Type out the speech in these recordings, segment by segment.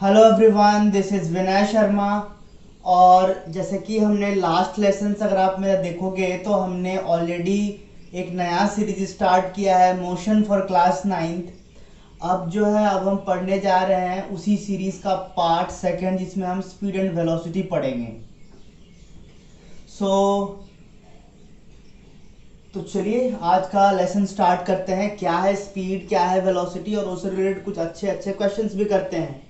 Hello everyone, this is Vinay Sharma. और जैसे कि हमने लास्ट लेसन अगर आप मेरा देखोगे तो हमने ऑलरेडी एक नया सीरीज स्टार्ट किया है, मोशन फॉर क्लास 9th। अब जो है अब हम पढ़ने जा रहे हैं उसी सीरीज का पार्ट सेकंड, जिसमें हम स्पीड एंड वेलोसिटी पढ़ेंगे। सो तो चलिए आज का लेसन स्टार्ट करते हैं। क्या है स्पीड, क्या है वेलोसिटी, और उससे रिलेटेड कुछ अच्छे अच्छे क्वेश्चंस भी करते हैं।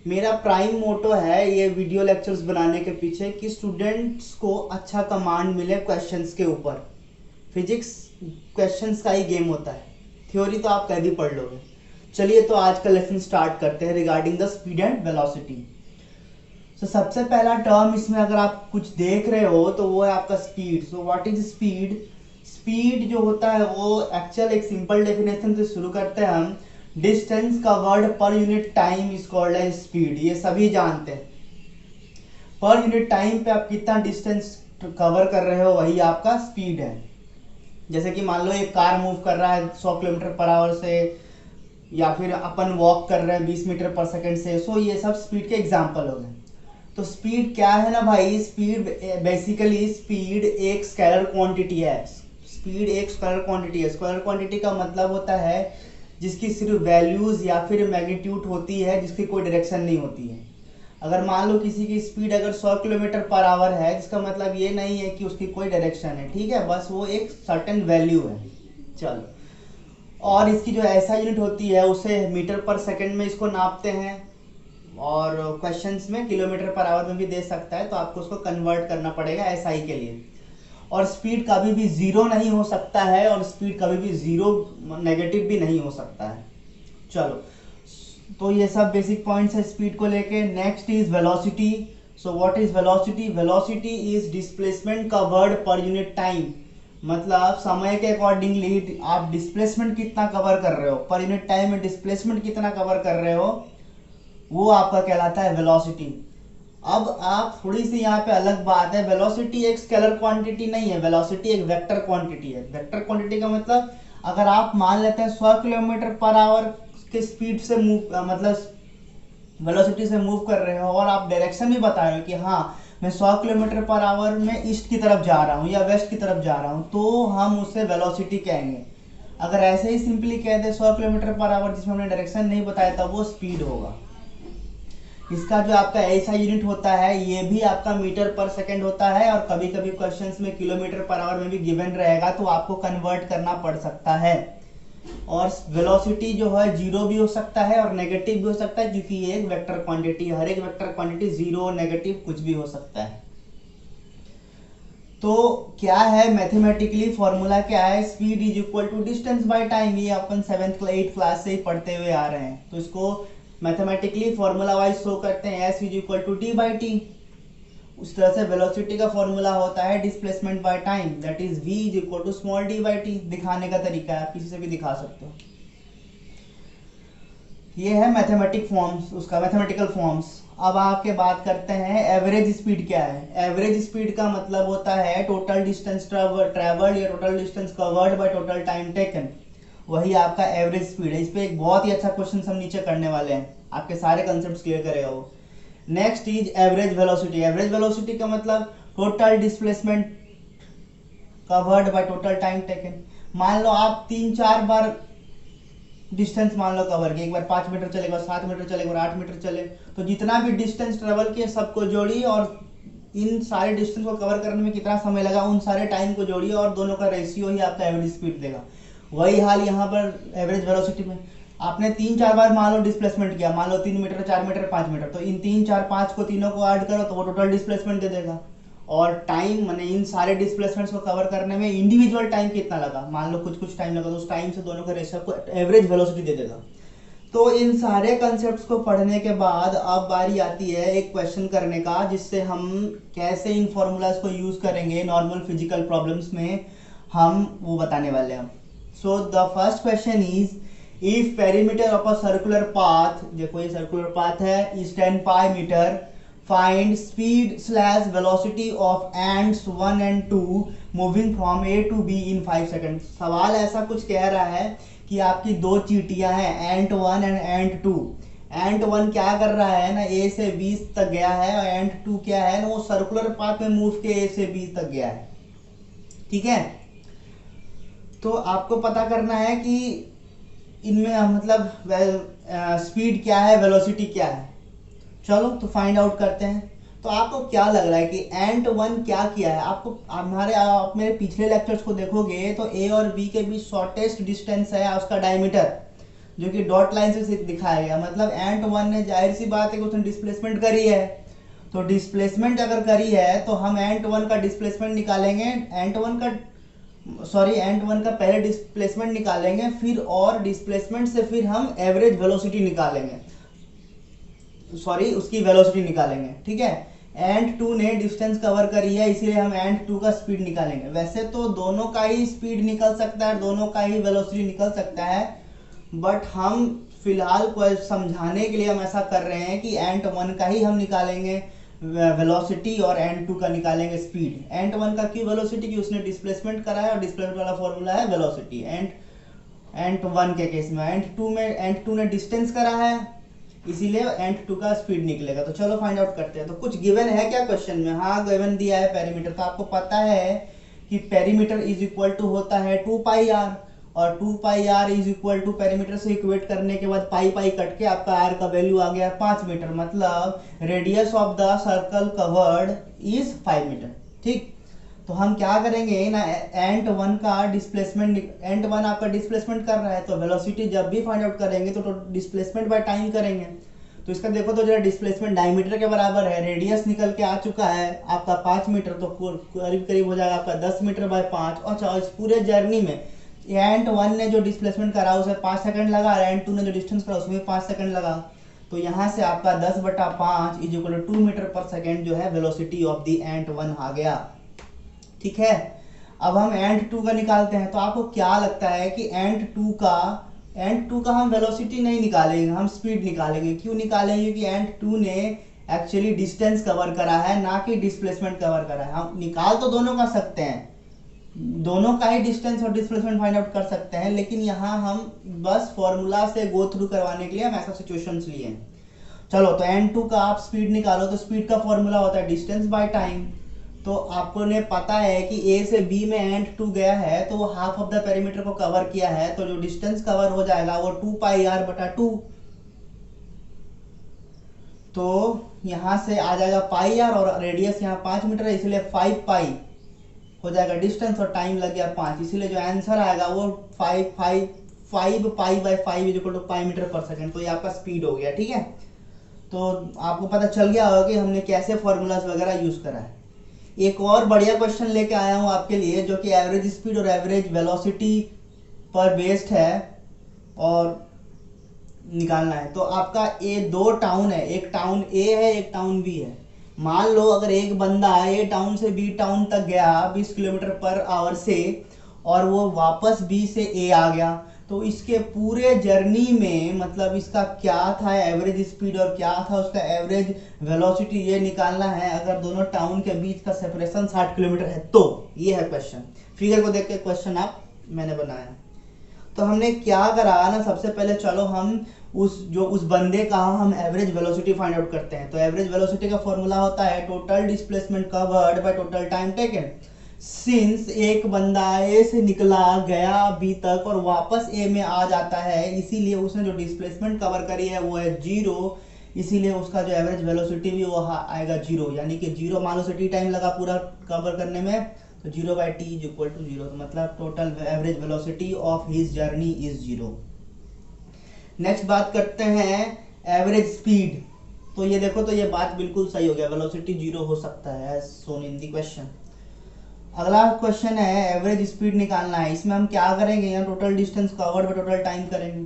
मेरा प्राइम मोटो है ये वीडियो लेक्चर्स बनाने के पीछे कि स्टूडेंट्स को अच्छा कमांड मिले क्वेश्चंस के ऊपर। फिजिक्स क्वेश्चंस का ही गेम होता है, थ्योरी तो आप कभी पढ़ लोगे। चलिए तो आज का लेसन स्टार्ट करते हैं regarding the speed and velocity. तो सबसे पहला टर्म इसमें अगर आप कुछ देख रहे हो तो वो है आपका speed. So what is speed? Speed जो होता है वो एक्चुअल एक सिंपल डेफिनेशन से शुरू करते हैं हम। Distance covered per unit time is called as speed. ये सभी जानते हैं, पर यूनिट टाइम पे आप कितना डिस्टेंस कवर कर रहे हो वही आपका स्पीड है। जैसे कि मान लो एक कार मूव कर रहा है 100 किलोमीटर पर आवर से, या फिर अपन वॉक कर रहे हैं 20 मीटर पर सेकंड से। सो ये सब स्पीड के एग्जाम्पल हो गए। तो स्पीड क्या है ना भाई, स्पीड बेसिकली स्पीड एक स्केलर क्वांटिटी है। स्पीड एक स्केलर क्वांटिटी है। स्केलर क्वांटिटी का मतलब होता है जिसकी सिर्फ वैल्यूज या फिर मैग्नीट्यूड होती है, जिसकी कोई डायरेक्शन नहीं होती है। अगर मान लो किसी की स्पीड अगर 100 किलोमीटर पर आवर है, जिसका मतलब ये नहीं है कि उसकी कोई डायरेक्शन है, ठीक है, बस वो एक सर्टेन वैल्यू है। चलो, और इसकी जो ऐसा यूनिट होती है उसे मीटर पर सेकंड में इसको नापते हैं, और क्वेश्चंस में किलोमीटर पर आवर में भी दे सकता है, तो आपको उसको कन्वर्ट करना पड़ेगा एसआई के लिए। और स्पीड कभी भी जीरो नहीं हो सकता है, और स्पीड कभी भी जीरो नेगेटिव भी नहीं हो सकता है। चलो, तो ये सब बेसिक पॉइंट्स है स्पीड को लेके। Next is velocity. So what is velocity? Velocity is displacement covered per unit time. मतलब समय के अकॉर्डिंगली आप डिस्प्लेसमेंट कितना कवर कर रहे हो, पर यूनिट टाइम में डिस्प्लेसमेंट कितना कवर कर रहे हो, वो आपका कहलाता है वेलोसिटी। अब आप थोड़ी सी यहाँ पे अलग बात है, वेलोसिटी एक स्केलर क्वांटिटी नहीं है, वेलोसिटी एक वेक्टर क्वांटिटी है। वेक्टर क्वांटिटी का मतलब अगर आप मान लेते हैं 100 किलोमीटर पर आवर के स्पीड से मूव, मतलब वेलोसिटी से मूव कर रहे हो, और आप डायरेक्शन भी बता रहे हो कि हाँ मैं 100 किलोमीटर पर आवर में ईस्ट की तरफ जा रहा हूँ या वेस्ट की तरफ जा रहा हूँ, तो हम उसे वेलोसिटी कहेंगे। अगर ऐसे ही सिंपली कह दे 100 किलोमीटर पर आवर जिसमें हमने डायरेक्शन नहीं बताया था, वो स्पीड होगा। इसका जो आपका ऐसा यूनिट होता है ये भी आपका मीटर पर सेकंड होता है, और कभी कभी क्वेश्चंस में किलोमीटर पर आवर में भी गिवन रहेगा, तो आपको कन्वर्ट करना पड़ सकता है। और वेलोसिटी जो है जीरो भी हो सकता है और नेगेटिव भी हो सकता है, क्योंकि ये एक वेक्टर क्वांटिटी है। हर एक वेक्टर क्वांटिटी जीरो नेगेटिव कुछ भी हो सकता है। तो क्या है मैथमेटिकली फॉर्मूला क्या है? Speed is equal to distance by time. ये अपन 7th 8th क्लास से ही पढ़ते हुए आ रहे हैं, तो इसको मैथमेटिकली फॉर्मूला वाइज शो करते हैं, S is equal to D by T. उस तरह से वेलोसिटी का फॉर्मूला होता है displacement by time, that is V is equal to small D by T. दिखाने का तरीका है, आप किसी से भी दिखा सकते हो। ये है मैथमेटिक फॉर्म्स, उसका मैथमेटिकल फॉर्म्स। अब आके बात करते हैं एवरेज स्पीड क्या है। एवरेज स्पीड का मतलब होता है टोटल डिस्टेंस ट्रेवल्ड या total distance covered by total time taken, वही आपका एवरेज स्पीड है। इस पे एक बहुत ही अच्छा क्वेश्चन हम नीचे करने वाले हैं, आपके सारे कंसेप्ट क्लियर करेगा वो। Next is average velocity. Average velocity का मतलब total displacement covered by total time taken. मान लो आप 3-4 बार डिस्टेंस मान लो कवर किए, एक बार 5 मीटर चले, एक बार 7 मीटर चले, एक बार 8 मीटर चले, तो जितना भी डिस्टेंस ट्रेवल किए सबको जोड़िए, और इन सारे डिस्टेंस को कवर करने में कितना समय लगा उन सारे टाइम को जोड़िए, और दोनों का रेशियो ही आपका एवरेज स्पीड देगा। वही हाल यहाँ पर एवरेज वेलोसिटी में। आपने 3-4 बार मान लो डिस्प्लेसमेंट किया, मान लो 3 मीटर 4 मीटर 5 मीटर, तो इन 3 4 5 को तीनों को ऐड करो तो वो टोटल डिस्प्लेसमेंट दे देगा। और टाइम मैंने इन सारे डिस्प्लेसमेंट्स को कवर करने में इंडिविजुअल टाइम कितना लगा, मान लो कुछ कुछ टाइम लगा, तो उस टाइम से दोनों का रेशियो को एवरेज वेलोसिटी दे देगा। तो इन सारे कंसेप्ट्स को पढ़ने के बाद अब बारी आती है एक क्वेश्चन करने का, जिससे हम कैसे इन फॉर्मूलाज को यूज करेंगे नॉर्मल फिजिकल प्रॉब्लम्स में, हम वो बताने वाले हैं। So the first question is, if perimeter of a circular path, देखो ये सर्कुलर पाथ है, is 10 pi metre, find speed slash velocity of ants 1 and 2 moving from A to B in 5 second. सवाल ऐसा कुछ कह रहा है कि आपकी दो चींटियां हैं, एंट 1 एंड एंट 2। एंट वन क्या कर रहा है ना, ए से बी तक गया है, और एंट टू क्या है ना, वो सर्कुलर पाथ में मूव के ए से बी तक गया है। ठीक है, तो आपको पता करना है कि इनमें मतलब स्पीड क्या है, वेलोसिटी क्या है। चलो तो फाइंड आउट करते हैं। तो आपको क्या लग रहा है कि एंट वन क्या किया है? आपको आप मेरे पिछले लेक्चर्स को देखोगे तो ए और बी के बीच शॉर्टेस्ट डिस्टेंस है उसका डायमीटर, जो कि डॉट लाइन से दिखाया गया। मतलब एंट वन ने, जाहिर सी बात है कि उसने डिस्प्लेसमेंट करी है, तो डिस्प्लेसमेंट अगर करी है तो हम एंट वन का डिस्प्लेसमेंट निकालेंगे, एंट वन का पहले डिस्प्लेसमेंट निकालेंगे, फिर और डिस्प्लेसमेंट से फिर हम एवरेज वेलोसिटी निकालेंगे, उसकी वेलोसिटी निकालेंगे। ठीक है, एंट टू ने डिस्टेंस कवर करी है, इसीलिए हम एंट टू का स्पीड निकालेंगे। वैसे तो दोनों का ही स्पीड निकल सकता है, दोनों का ही वेलोसिटी निकल सकता है, बट हम फिलहाल को समझाने के लिए हम ऐसा कर रहे हैं कि एंट वन का ही हम निकालेंगे वेलोसिटी और एंट टू का निकालेंगे स्पीड। एंट वन का क्यों वेलोसिटी, की उसने डिस्प्लेसमेंट करा है और डिस्प्लेसमेंट वाला फॉर्मूला है वेलोसिटी एंट वन के केस में। एंट टू ने डिस्टेंस करा है, इसीलिए एंट टू का स्पीड निकलेगा। तो चलो फाइंड आउट करते हैं। तो कुछ गिवन है क्या क्वेश्चन में? हाँ, गिवन दिया है पेरीमीटर। तो आपको पता है कि पेरीमीटर इज इक्वल टू होता है 2πr, और 2πr is equal to perimeter से इक्वेट करने के बाद पाई पाई कट के आपका r का वैल्यू आ गया 5 मीटर। मतलब radius of the circle covered is 5 metre. ठीक, तो हम क्या करेंगे ना, एंट वन का डिस्प्लेसमेंट, एंट वन आपका डिस्प्लेसमेंट कर रहा है, तो वेलोसिटी जब भी फाइंड आउट करेंगे तो डिस्प्लेसमेंट बाय टाइम करेंगे। तो इसका देखो तो जरा डिस्प्लेसमेंट डायमीटर के बराबर है, रेडियस निकल के आ चुका है आपका 5 मीटर, तो करीब करीब हो जाएगा आपका 10 मीटर बाय 5। अच्छा, इस पूरे जर्नी में एंट वन ने जो डिस्प्लेसमेंट करा उसे 5 सेकंड लगा, एंट टू ने जो डिस्टेंस करा उसमें 5 सेकंड लगा। तो यहाँ से आपका 10/5 is equal to 2 metre per second जो है velocity of the ant one आ गया। ठीक है, अब हम एंट टू का निकालते हैं। तो आपको क्या लगता है कि एंट टू का हम वेलोसिटी नहीं निकालेंगे, हम स्पीड निकालेंगे। क्यों निकालेंगे? कि एंट टू ने एक्चुअली डिस्टेंस कवर करा है, ना कि डिस्प्लेसमेंट कवर करा है। हम निकाल तो दोनों कर सकते हैं, दोनों का ही डिस्टेंस और डिस्प्लेसमेंट फाइंड आउट कर सकते हैं, लेकिन यहाँ हम बस फॉर्मूला से गो थ्रू करवाने के लिए हम ऐसा सिचुएशंस लिए हैं। चलो, तो एन टू का आप स्पीड निकालो, तो स्पीड का फॉर्मूला होता है डिस्टेंस बाय टाइम। तो आपको ने पता है कि ए से बी में एंट टू गया है, तो वो हाफ ऑफ द पेरीमीटर को कवर किया है, तो जो डिस्टेंस कवर हो जाएगा वो 2πr/2। तो यहां से आ जाएगा πr, और रेडियस यहाँ 5 मीटर है, इसलिए 5π हो जाएगा डिस्टेंस, और टाइम लग गया 5, इसीलिए जो आंसर आएगा वो 5π/5 is equal to pi metre per second. तो ये आपका स्पीड हो गया। ठीक है, तो आपको पता चल गया होगा कि हमने कैसे फॉर्मूलाज वगैरह यूज करा है। एक और बढ़िया क्वेश्चन लेके आया हूं आपके लिए, जो कि एवरेज स्पीड और एवरेज वेलोसिटी पर बेस्ड है और निकालना है। तो आपका ए दो टाउन है, एक टाउन ए है, एक टाउन बी है। मान लो अगर एक बंदा ए टाउन से बी टाउन तक गया 20 किलोमीटर पर आवर से, और वो वापस बी से ए आ गया, तो इसके पूरे जर्नी में मतलब इसका क्या था एवरेज स्पीड और क्या था उसका एवरेज वेलोसिटी, ये निकालना है। अगर दोनों टाउन के बीच का सेपरेशन 60 किलोमीटर है तो ये है क्वेश्चन। फिगर को देख के क्वेश्चन मैंने बनाया। तो हमने क्या करा ना, सबसे पहले चलो हम उस बंदे का हम एवरेज वेलोसिटी फाइंड आउट करते हैं। तो एवरेज वेलोसिटी का फॉर्मूला होता है total displacement covered by total time taken. Since एक बंदा ए से निकला गया बी तक और वापस ए में आ जाता है, इसीलिए उसने जो डिस्प्लेसमेंट कवर करी है वो है 0, इसीलिए उसका जो एवरेज वेलोसिटी भी वो आएगा 0। यानी कि 0 मान लो से टी टाइम लगा पूरा कवर करने में, तो 0/t इज इक्वल टू 0। मतलब total average velocity of his journey is 0। Next बात करते हैं एवरेज स्पीड। तो ये देखो, तो ये बात बिल्कुल सही हो गया, वेलोसिटी 0 हो सकता है as shown in the question. अगला क्वेश्चन है एवरेज स्पीड निकालना है। इसमें हम क्या करेंगे, यहाँ total distance covered by total time करेंगे।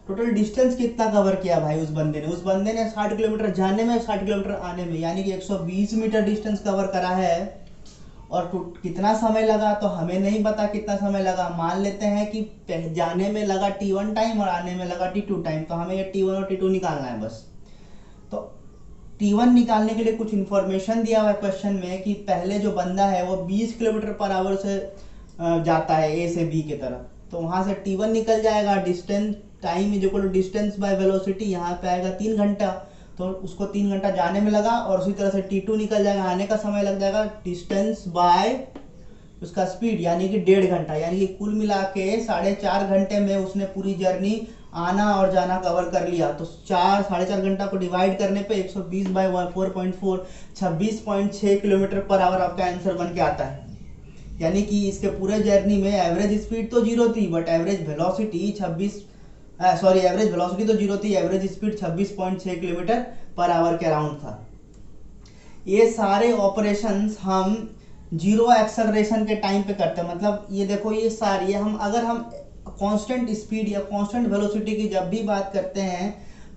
टोटल डिस्टेंस कितना कवर किया भाई उस बंदे ने 60 किलोमीटर जाने में, 60 किलोमीटर आने में, यानी कि 120 मीटर डिस्टेंस कवर करा है। और कितना समय लगा तो हमें नहीं पता कितना समय लगा। मान लेते हैं कि जाने में लगा t1 टाइम और आने में लगा t2 टाइम, तो हमें ये t1 और t2 निकालना है बस। तो t1 निकालने के लिए कुछ इंफॉर्मेशन दिया हुआ है क्वेश्चन में कि पहले जो बंदा है वो 20 किलोमीटर पर आवर से जाता है ए से बी की तरफ, तो वहां से t1 निकल जाएगा, distance time is equal to distance by velocity, यहाँ पे आएगा 3 घंटा, तो उसको 3 घंटा जाने में लगा और उसी तरह से T2 निकल जाएगा, आने का समय लग जाएगा डिस्टेंस बाय उसका स्पीड यानी कि 1.5 घंटा, यानी कि कुल मिला के 4.5 घंटे में उसने पूरी जर्नी आना और जाना कवर कर लिया। तो 4.5 घंटा को डिवाइड करने पे 120 बाय 4.4 26.6 किलोमीटर पर आवर आपका आंसर बन के आता है। यानी कि इसके पूरे जर्नी में एवरेज स्पीड तो 0 थी but average velocity average velocity तो 0 थी, average speed 26.6 kilometre per our के अराउंड था। ये सारे ऑपरेशंस हम जीरो एक्सेलरेशन के टाइम पे करते हैं। मतलब ये देखो, ये सारी अगर हम कांस्टेंट स्पीड या कांस्टेंट वेलोसिटी की जब भी बात करते हैं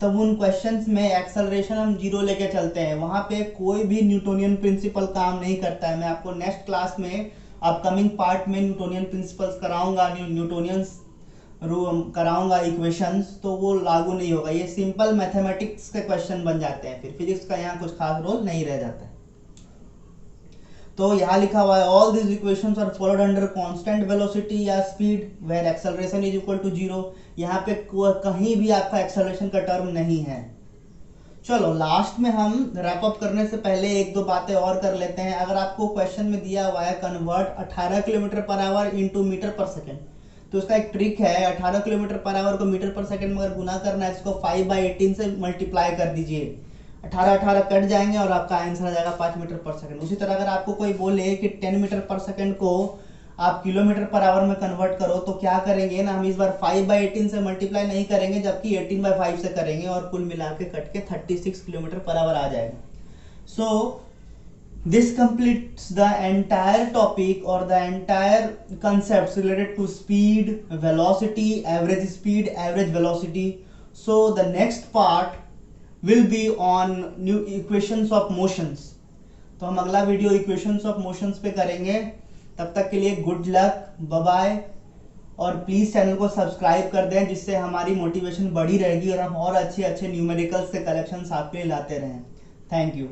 तब उन क्वेश्चंस में एक्सेलरेशन हम जीरो लेके चलते हैं, वहां पे कोई भी न्यूटोनियन प्रिंसिपल काम नहीं करता है। मैं आपको नेक्स्ट क्लास में अपकमिंग पार्ट में न्यूटोनियन प्रिंसिपल्स कराऊंगा, न्यूटोनियंस कराऊंगा इक्वेशंस, तो वो लागू नहीं होगा। ये सिंपल मैथमेटिक्स के क्वेश्चन बन जाते हैं, फिर फिजिक्स का यहाँ कुछ खास रोल नहीं रह जाता है। तो यहाँ लिखा हुआ है all this equations are followed under constant velocity या speed where acceleration is equal to 0। यहाँ पे कहीं भी आपका एक्सेलरेशन का टर्म नहीं है। चलो लास्ट में हम रैप अप करने से पहले एक दो बातें और कर लेते हैं। अगर आपको क्वेश्चन में दिया हुआ है convert 18 kilometre per hour into metre per second, तो उसका एक ट्रिक है। 18 किलोमीटर पर आवर को मीटर पर सेकेंड में अगर गुना करना है, इसको 5/18 से मल्टीप्लाई कर दीजिए, 18 कट जाएंगे और आपका आंसर आ जाएगा 5 मीटर पर सेकंड। उसी तरह अगर आपको कोई बोले कि 10 मीटर पर सेकंड को आप किलोमीटर पर आवर में कन्वर्ट करो, तो क्या करेंगे ना, हम इस बार 5/18 से मल्टीप्लाई नहीं करेंगे जबकि 18/5 से करेंगे और कुल मिला के कट के 36 किलोमीटर पर आवर आ जाएगा। So this completes the entire topic or the entire concepts related to speed, velocity, average velocity. So the next part will be on new equations of motions. तो हम अगला video equations of motions पे करेंगे। तब तक के लिए good luck, bye bye, और प्लीज चैनल को सब्सक्राइब कर दें जिससे हमारी मोटिवेशन बढ़ी रहेगी और हम और अच्छे न्यूमेरिकल्स के कलेक्शंस आपके लिए लाते रहें। Thank you.